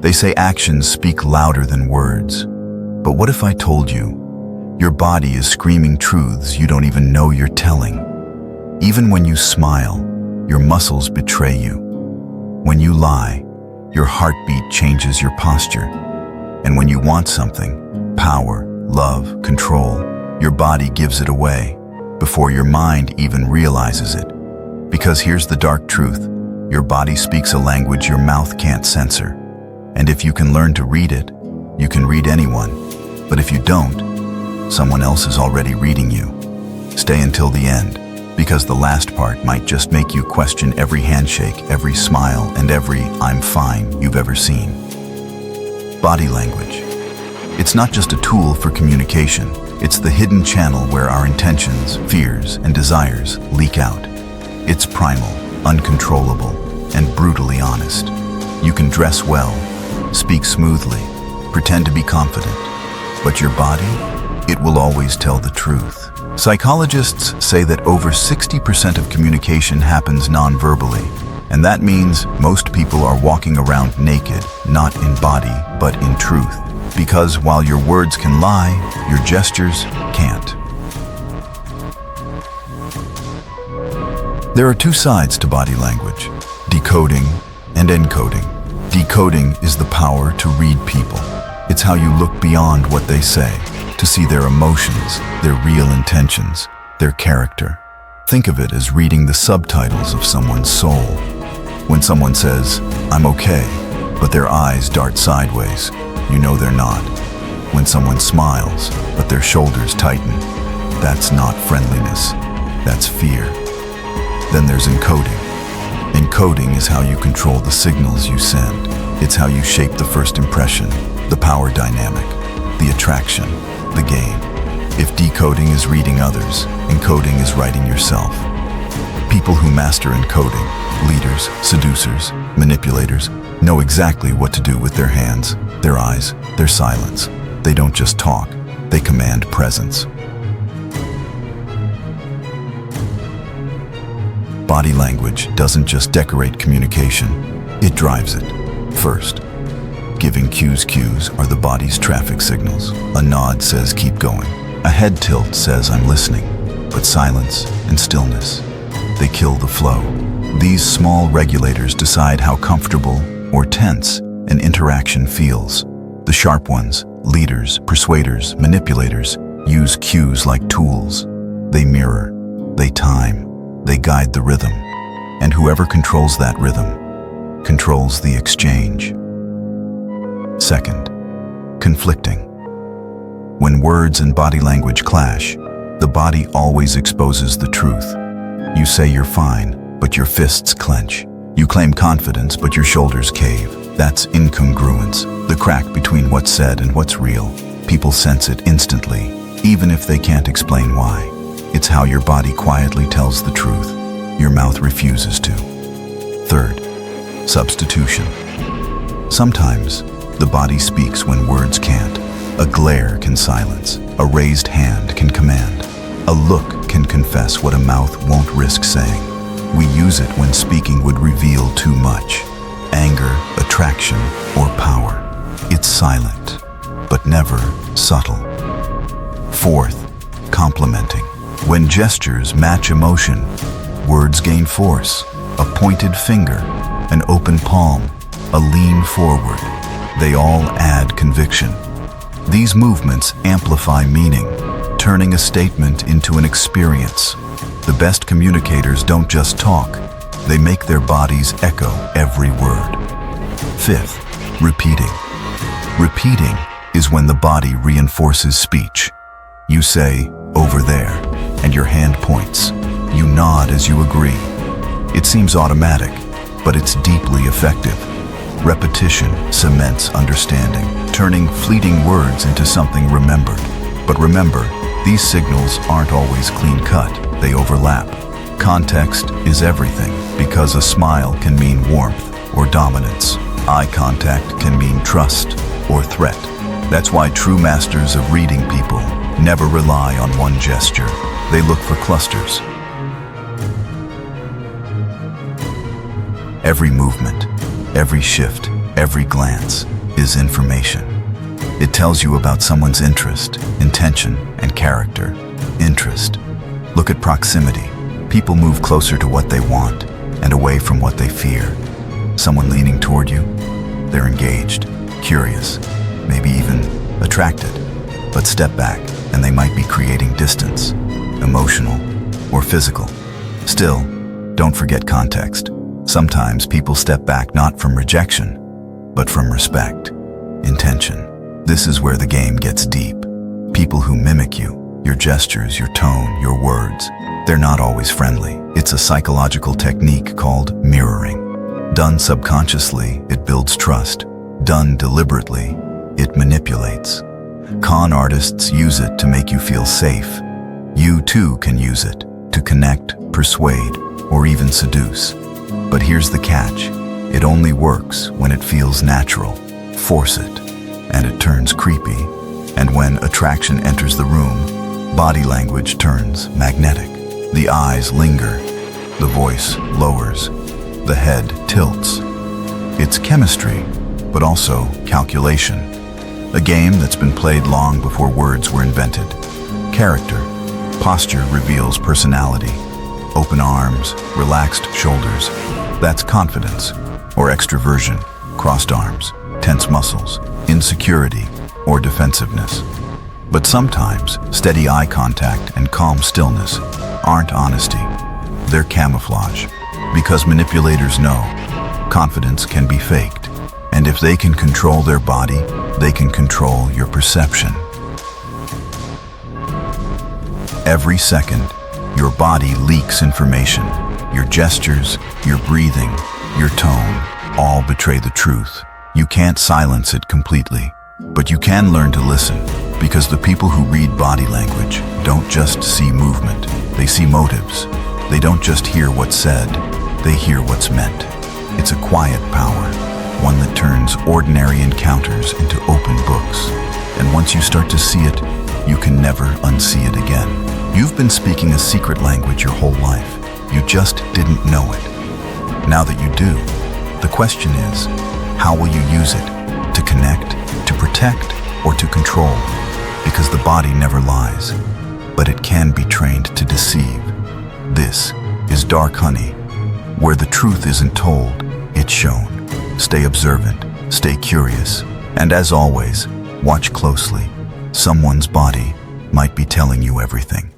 They say actions speak louder than words. But what if I told you, your body is screaming truths you don't even know you're telling? Even when you smile, your muscles betray you. When you lie, your heartbeat changes your posture. And when you want something, power, love, control, your body gives it away before your mind even realizes it. Because here's the dark truth, your body speaks a language your mouth can't censor. And if you can learn to read it, you can read anyone. But if you don't, someone else is already reading you. Stay until the end, because the last part might just make you question every handshake, every smile, and every "I'm fine" you've ever seen. Body language. It's not just a tool for communication. It's the hidden channel where our intentions, fears, and desires leak out. It's primal, uncontrollable, and brutally honest. You can dress well, speak smoothly, pretend to be confident, but your body, it will always tell the truth. Psychologists say that over 60% of communication happens non-verbally, and that means most people are walking around naked, not in body, but in truth. Because while your words can lie, your gestures can't. There are two sides to body language: decoding and encoding. Decoding is the power to read people. It's how you look beyond what they say, to see their emotions, their real intentions, their character. Think of it as reading the subtitles of someone's soul. When someone says, "I'm okay," but their eyes dart sideways, you know they're not. When someone smiles, but their shoulders tighten, that's not friendliness, that's fear. Then there's encoding. Encoding is how you control the signals you send. It's how you shape the first impression, the power dynamic, the attraction, the game. If decoding is reading others, encoding is writing yourself. People who master encoding, leaders, seducers, manipulators, know exactly what to do with their hands, their eyes, their silence. They don't just talk, they command presence. Body language doesn't just decorate communication, it drives it. First, giving cues. Cues are the body's traffic signals. A nod says keep going. A head tilt says I'm listening. But silence and stillness, they kill the flow. These small regulators decide how comfortable or tense an interaction feels. The sharp ones, leaders, persuaders, manipulators, use cues like tools. They mirror, they time, they guide the rhythm. And whoever controls that rhythm controls the exchange. Second, conflicting. When words and body language clash, the body always exposes the truth. You say you're fine, but your fists clench. You claim confidence, but your shoulders cave. That's incongruence, the crack between what's said and what's real. People sense it instantly, even if they can't explain why. It's how your body quietly tells the truth. Your mouth refuses to. Third, substitution. Sometimes, the body speaks when words can't. A glare can silence. A raised hand can command. A look can confess what a mouth won't risk saying. We use it when speaking would reveal too much. Anger, attraction, or power. It's silent, but never subtle. Fourth, complimenting. When gestures match emotion, words gain force. A pointed finger, an open palm, a lean forward. They all add conviction. These movements amplify meaning, turning a statement into an experience. The best communicators don't just talk, they make their bodies echo every word. Fifth, repeating. Repeating is when the body reinforces speech. You say, "over there," and your hand points. You nod as you agree. It seems automatic, but it's deeply effective. Repetition cements understanding, turning fleeting words into something remembered. But remember, these signals aren't always clean-cut. They overlap. Context is everything, because a smile can mean warmth or dominance. Eye contact can mean trust or threat. That's why true masters of reading people never rely on one gesture. They look for clusters. Every movement, every shift, Every glance is information. It tells you about someone's interest, intention, and character. Interest. Look at proximity. People move closer to what they want and away from what they fear. Someone leaning toward you, they're engaged, curious, maybe even attracted. But step back and they might be creating distance, emotional or physical. Still, don't forget context. Sometimes people step back not from rejection, but from respect, intention. This is where the game gets deep. People who mimic you, your gestures, your tone, your words, they're not always friendly. It's a psychological technique called mirroring. Done subconsciously, it builds trust. Done deliberately, it manipulates. Con artists use it to make you feel safe. You too can use it to connect, persuade, or even seduce. But here's the catch. It only works when it feels natural. Force it, and it turns creepy. And when attraction enters the room, body language turns magnetic. The eyes linger, the voice lowers, the head tilts. It's chemistry, but also calculation. A game that's been played long before words were invented. Character. Posture reveals personality. Open arms, relaxed shoulders. That's confidence. Or extroversion. Crossed arms, tense muscles. Insecurity or defensiveness. But sometimes, steady eye contact and calm stillness aren't honesty. They're camouflage. Because manipulators know confidence can be faked. And if they can control their body, they can control your perception. Every second, your body leaks information. Your gestures, your breathing, your tone, all betray the truth. You can't silence it completely, but you can learn to listen, because the people who read body language don't just see movement, they see motives. They don't just hear what's said, they hear what's meant. It's a quiet power, one that turns ordinary encounters into open books. And once you start to see it, you can never unsee it again. You've been speaking a secret language your whole life. You just didn't know it. Now that you do, the question is, how will you use it? To connect, to protect, or to control? Because the body never lies, but it can be trained to deceive. This is Dark Honey, where the truth isn't told, it's shown. Stay observant, stay curious, and as always, watch closely. Someone's body might be telling you everything.